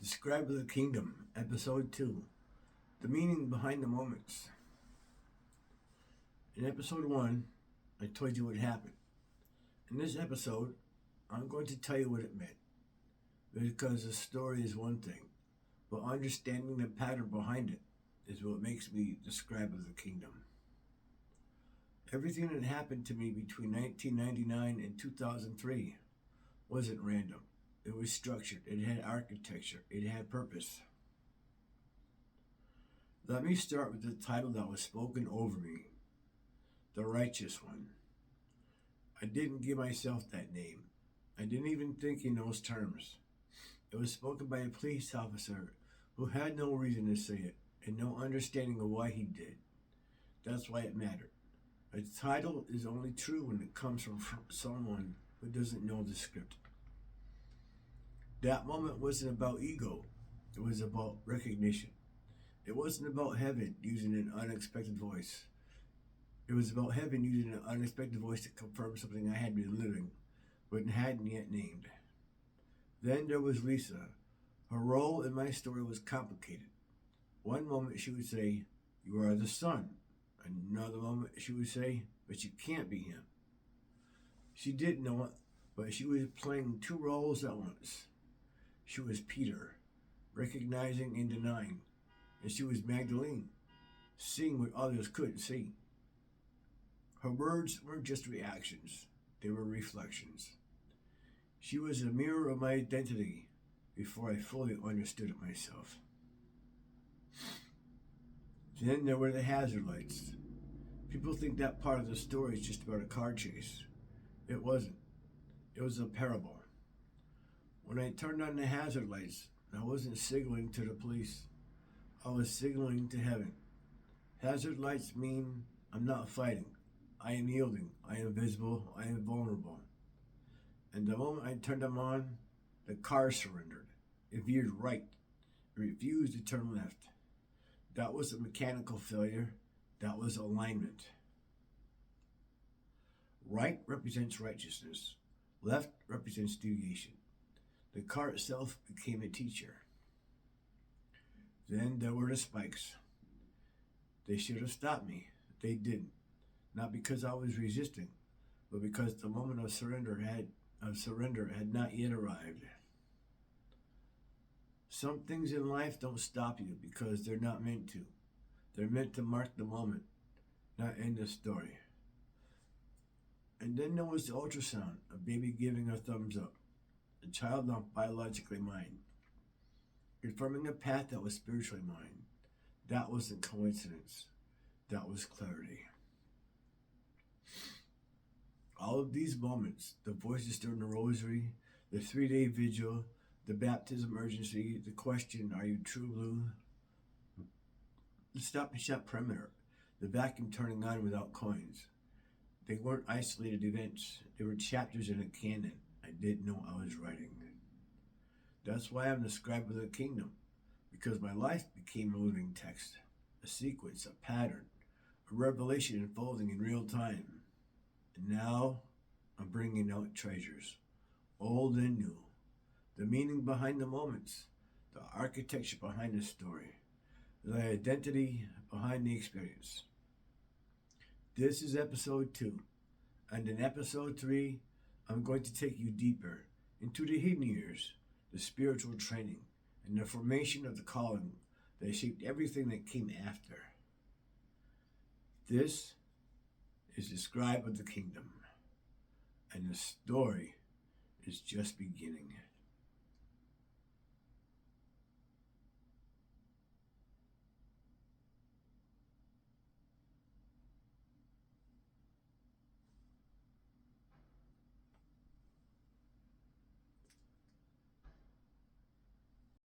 The Scribe of the Kingdom, Episode 2. The Meaning Behind the Moments. In Episode 1, I told you what happened. In this episode, I'm going to tell you what it meant. Because the story is one thing, but understanding the pattern behind it is what makes me the Scribe of the Kingdom. Everything that happened to me between 1999 and 2003 wasn't random. It was structured, it had architecture, it had purpose. Let me start with the title that was spoken over me, the Righteous One. I didn't give myself that name. I didn't even think in those terms. It was spoken by a police officer who had no reason to say it and no understanding of why he did. That's why it mattered. A title is only true when it comes from someone who doesn't know the script. That moment wasn't about ego. It was about recognition. It wasn't about heaven using an unexpected voice. It was about heaven using an unexpected voice to confirm something I had been living, but hadn't yet named. Then there was Lisa. Her role in my story was complicated. One moment she would say, "You are the son." Another moment she would say, "But you can't be him." She didn't know it, but she was playing two roles at once. She was Peter, recognizing and denying, and she was Magdalene, seeing what others couldn't see. Her words weren't just reactions, they were reflections. She was a mirror of my identity before I fully understood it myself. Then there were the hazard lights. People think that part of the story is just about a car chase. It wasn't. It was a parable. When I turned on the hazard lights, I wasn't signaling to the police. I was signaling to heaven. Hazard lights mean I'm not fighting. I am yielding. I am visible. I am vulnerable. And the moment I turned them on, the car surrendered. It veered right. It refused to turn left. That was a mechanical failure. That was alignment. Right represents righteousness. Left represents deviation. The car itself became a teacher. Then there were the spikes. They should have stopped me. They didn't. Not because I was resisting, but because the moment of surrender had not yet arrived. Some things in life don't stop you because they're not meant to. They're meant to mark the moment, not end the story. And then there was the ultrasound, a baby giving a thumbs up. A child not biologically mine, confirming a path that was spiritually mine. That wasn't coincidence. That was clarity. All of these moments, the voices during the rosary, the 3-day vigil, the baptism urgency, the question, "Are you true blue?" The stop and shop perimeter, the vacuum turning on without coins. They weren't isolated events. They were chapters in a canon I didn't know I was writing. That's why I'm the Scribe of the Kingdom, because my life became a living text, a sequence, a pattern, a revelation unfolding in real time. And now I'm bringing out treasures, old and new, the meaning behind the moments, the architecture behind the story, the identity behind the experience. This is episode 2, and in episode 3, I'm going to take you deeper into the hidden years, the spiritual training, and the formation of the calling that shaped everything that came after. This is the Scribe of the Kingdom, and the story is just beginning.